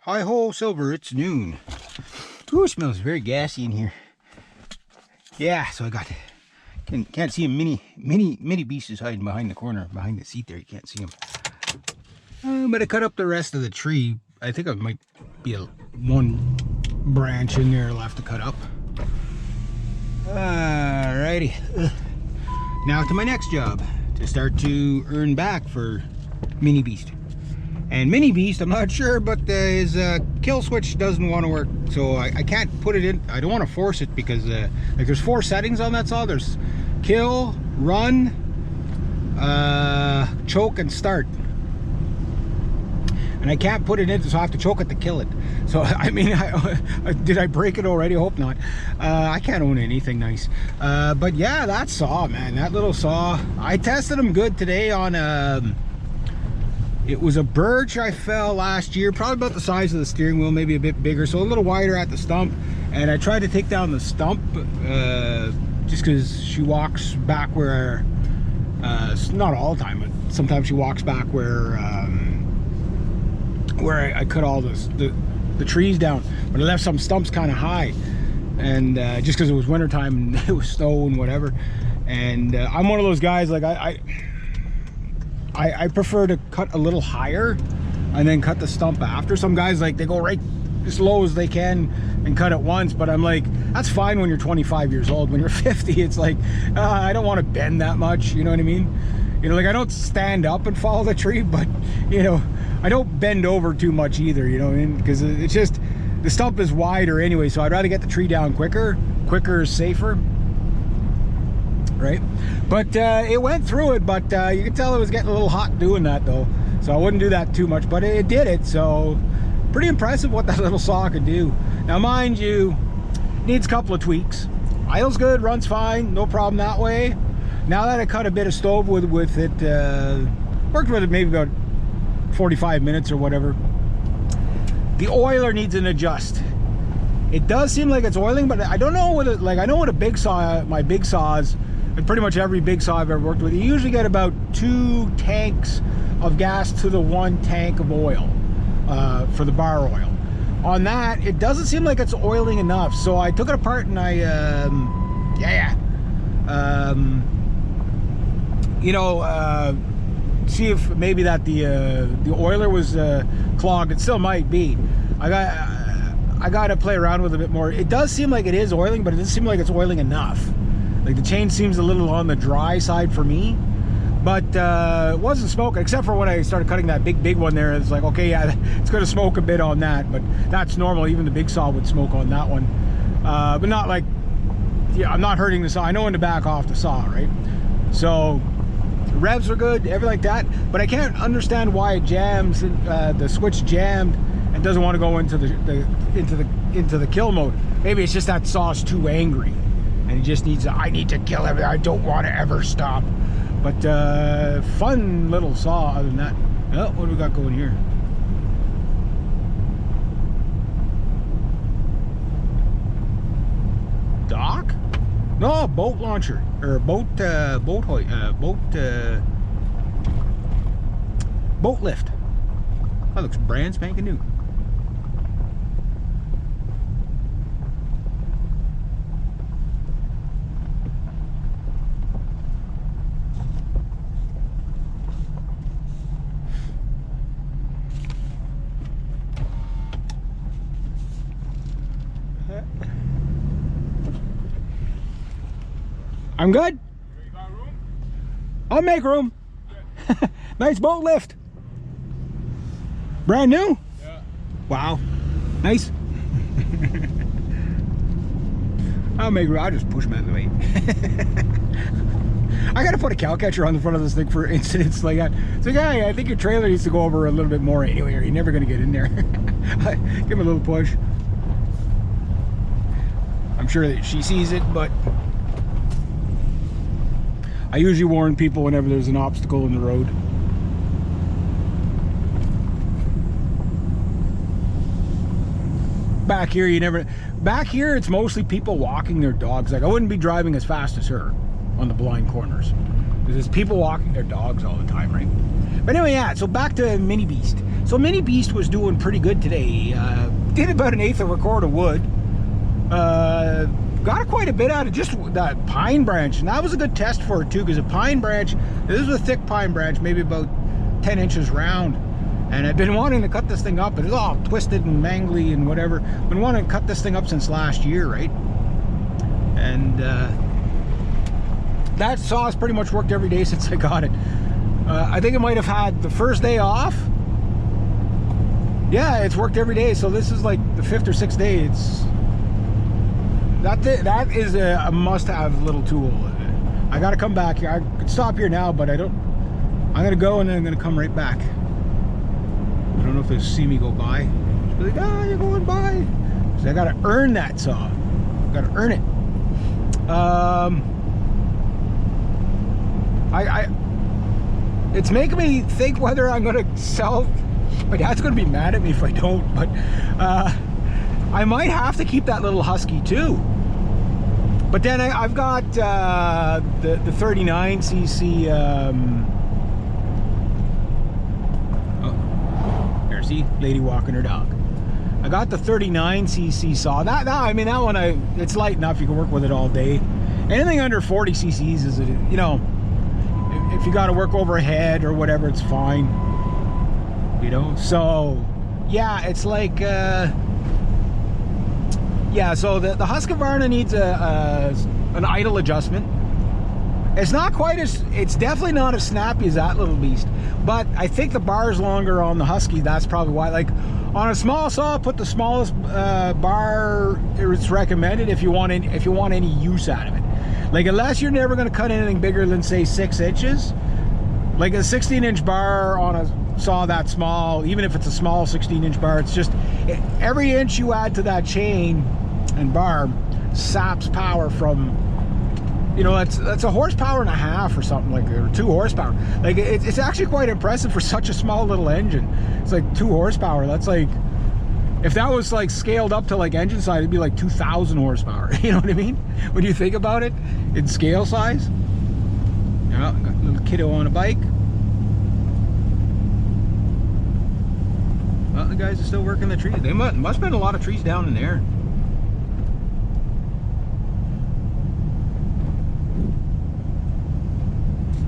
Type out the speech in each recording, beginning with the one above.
Hi ho, Silver, it's noon. Ooh, it smells very gassy in here. Yeah, so I got, can't see him, mini beast is hiding behind the corner, behind the seat there, you can't see him. But I cut up the rest of the tree. I think I might be one branch in there left to cut up. Alrighty. Now to my next job, to start to earn back for Mini Beast. And Mini Beast, I'm not sure, but his kill switch doesn't want to work, so I can't put it in. I don't want to force it because like there's 4 settings on that saw. There's kill, run, choke, and start. And I can't put it in, so I have to choke it to kill it. So I mean, did I break it already? I hope not. I can't own anything nice. But yeah, that saw, man, that little saw. I tested them good today on it was a birch I fell last year, probably about the size of the steering wheel, maybe a bit bigger, so a little wider at the stump. And I tried to take down the stump just because she walks back where, not all the time, but sometimes she walks back where I cut all the trees down. But I left some stumps kind of high, and just because it was winter time and it was snow and whatever. And I'm one of those guys, like I prefer to cut a little higher and then cut the stump after. Some guys, like, they go right as low as they can and cut it once, but I'm like, that's fine when you're 25 years old. When you're 50, it's like, I don't want to bend that much, you know what I mean? You know, like, I don't stand up and follow the tree, but, you know, I don't bend over too much either, you know what I mean? Because it's just, the stump is wider anyway, so I'd rather get the tree down quicker. Quicker is safer. Right, but it went through it, but you could tell it was getting a little hot doing that though, so I wouldn't do that too much, but it did it. So pretty impressive what that little saw could do. Now mind you, needs a couple of tweaks. Idle's good, runs fine, no problem that way. Now that I cut a bit of stove with it, worked with it maybe about 45 minutes or whatever, the oiler needs an adjust. It does seem like it's oiling, but I don't know what it, like, I know what a big saw, my big saws, and pretty much every big saw I've ever worked with, you usually get about 2 tanks of gas to the 1 tank of oil for the bar oil. On that, it doesn't seem like it's oiling enough, so I took it apart and I you know, see if maybe that the oiler was clogged. It still might be. I got to play around with it a bit more. It does seem like it is oiling, but it doesn't seem like it's oiling enough. Like, the chain seems a little on the dry side for me, but it wasn't smoking, except for when I started cutting that big one there. It's like, okay, yeah, it's going to smoke a bit on that, but that's normal. Even the big saw would smoke on that one, but not like, yeah, I'm not hurting the saw. I know when to back off the saw, right? So revs are good, everything like that, but I can't understand why it jams. The switch jammed and doesn't want to go into the kill mode. Maybe it's just that saw's too angry and he just needs I need to kill everything. I don't want to ever stop. But fun little saw other than that. Oh, what do we got going here? Dock? No, boat launcher or boat lift. That looks brand spanking new. I'm good. You got room? I'll make room. Nice boat lift. Brand new? Yeah. Wow. Nice. I'll make room. I'll just push them out of the way. I gotta put a cow catcher on the front of this thing for incidents like that. So yeah, I think your trailer needs to go over a little bit more anyway, or you're never gonna get in there. Give him a little push. I'm sure that she sees it, but I usually warn people whenever there's an obstacle in the road. Back here, back here it's mostly people walking their dogs. Like, I wouldn't be driving as fast as her on the blind corners. There's people walking their dogs all the time, right? But anyway, yeah, so back to Mini Beast. So Mini Beast was doing pretty good today. Did about 1/8 of a cord of wood. Got quite a bit out of just that pine branch, and that was a good test for it too, because a pine branch, this is a thick pine branch, maybe about 10 inches round, and I've been wanting to cut this thing up. It's all twisted and mangly and whatever. Been wanting to cut this thing up since last year, right? And that saw has pretty much worked every day since I got it. I think it might have had the first day off. Yeah, it's worked every day, so this is like the 5th or 6th day. It's that is a must-have little tool. I got to come back here. I could stop here now, but I don't. I'm gonna go and then I'm gonna come right back. I don't know if they'll see me go by. They're like, "Ah, you're going by." So I got to earn that saw. Got to earn it. It's making me think whether I'm gonna sell. My dad's gonna be mad at me if I don't, but I might have to keep that little Husky too. But then I've got the 39cc. Oh, there, see, lady walking her dog. I got the 39cc saw. I mean, that one, it's light enough. You can work with it all day. Anything under 40 cc's is, you know, if you got to work overhead or whatever, it's fine. You know, so yeah, it's like yeah. So the Husqvarna needs an idle adjustment. It's not quite as, it's definitely not as snappy as that little beast, but I think the bar's longer on the Husky. That's probably why. Like on a small saw, put the smallest bar it's recommended if you want any use out of it. Like unless you're never going to cut anything bigger than say 6 inches, like a 16-inch bar on a saw that small, even if it's a small 16-inch bar, it's just every inch you add to that chain and bar saps power from, you know, that's a horsepower and a half or something, like, or 2 horsepower. Like it's actually quite impressive for such a small little engine. It's like 2 horsepower. That's like, if that was like scaled up to like engine size, it'd be like 2,000 horsepower. You know what I mean? When you think about it in scale size. Yeah, got a little kiddo on a bike. Well, the guys are still working the trees. They must have been a lot of trees down in there.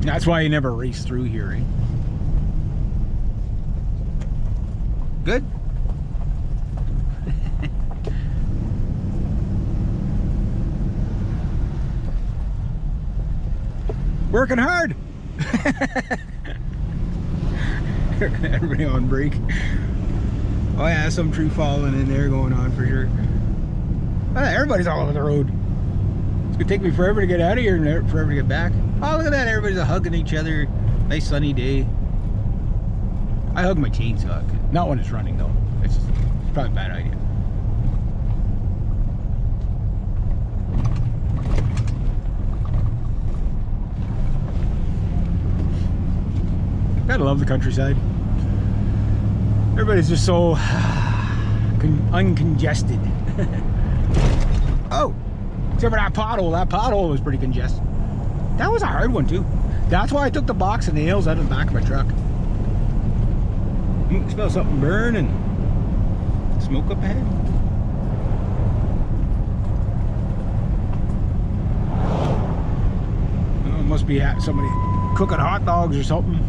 That's why you never race through here, eh? Good? Working hard! Everybody on break. Oh yeah, some tree falling in there going on for sure. Everybody's all over the road. It's gonna take me forever to get out of here and forever to get back. Oh, look at that, everybody's hugging each other. Nice sunny day. I hug my chainsaw. Not when it's running though. It's probably a bad idea. Gotta love the countryside. Everybody's just so uncongested. Oh, except for that pothole. That pothole was pretty congested. That was a hard one too. That's why I took the box of nails out of the back of my truck. You can smell something burn and smoke up ahead. Oh, it must be somebody cooking hot dogs or something.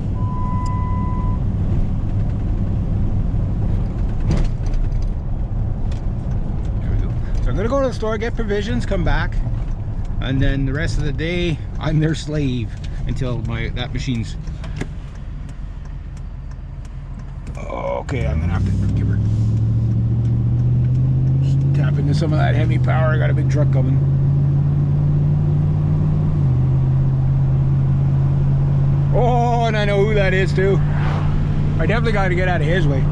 I'm gonna go to the store, get provisions, come back, and then the rest of the day I'm their slave until that machine's okay. I'm gonna have to give her, just tap into some of that heavy power. I got a big truck coming. Oh, and I know who that is too. I definitely got to get out of his way.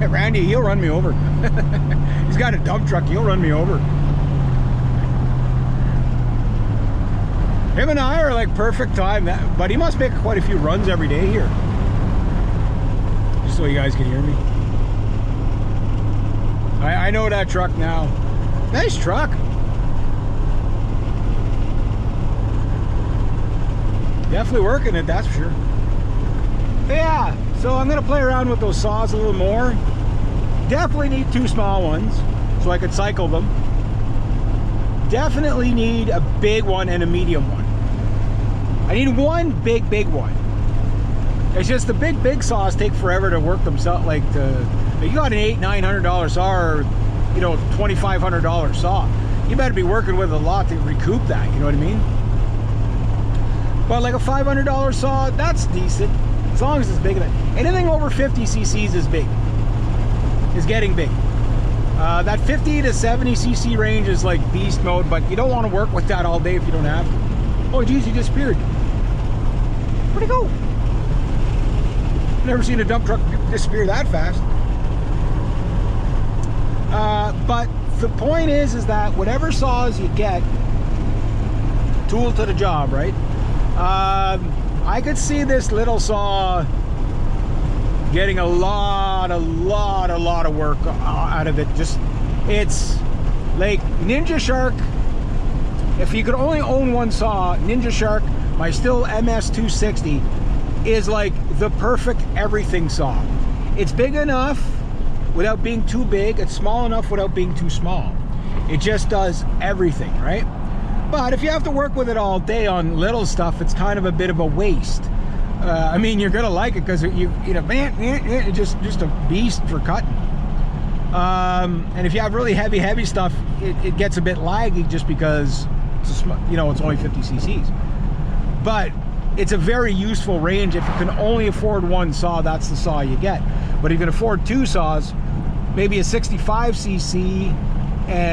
Randy, he'll run me over. He's got a dump truck, he'll run me over. Him and I are like perfect time, but he must make quite a few runs every day here. Just so you guys can hear me. I know that truck now. Nice truck. Definitely working it, that's for sure. yeah, so I'm gonna play around with those saws a little more. Definitely need 2 small ones so I could cycle them. Definitely need a big one and a medium one. I need one big one. It's just the big saws take forever to work themselves. Like you got an $800-900 saw, or you know, $2,500 saw. You better be working with a lot to recoup that. You know what I mean? But like a $500 saw, that's decent as long as it's big enough. Anything over 50 cc's is big. Is getting big. That 50 to 70 cc range is like beast mode, but you don't want to work with that all day if you don't have to. Oh geez, you disappeared. Where'd he go? Never seen a dump truck disappear that fast. But the point is that whatever saws you get, tool to the job, right? I could see this little saw getting a lot of work out of it. Just, it's like Ninja Shark. If you could only own one saw, Ninja Shark, my Stihl MS260, is like the perfect everything saw. It's big enough without being too big. It's small enough without being too small. It just does everything, right? But if you have to work with it all day on little stuff, it's kind of a bit of a waste. I mean, you're gonna like it because you know, man, it's just a beast for cutting. And if you have really heavy stuff, it gets a bit laggy just because it's you know, it's only 50 cc's. But it's a very useful range. If you can only afford one saw, that's the saw you get. But if you can afford 2 saws, maybe a 65 cc and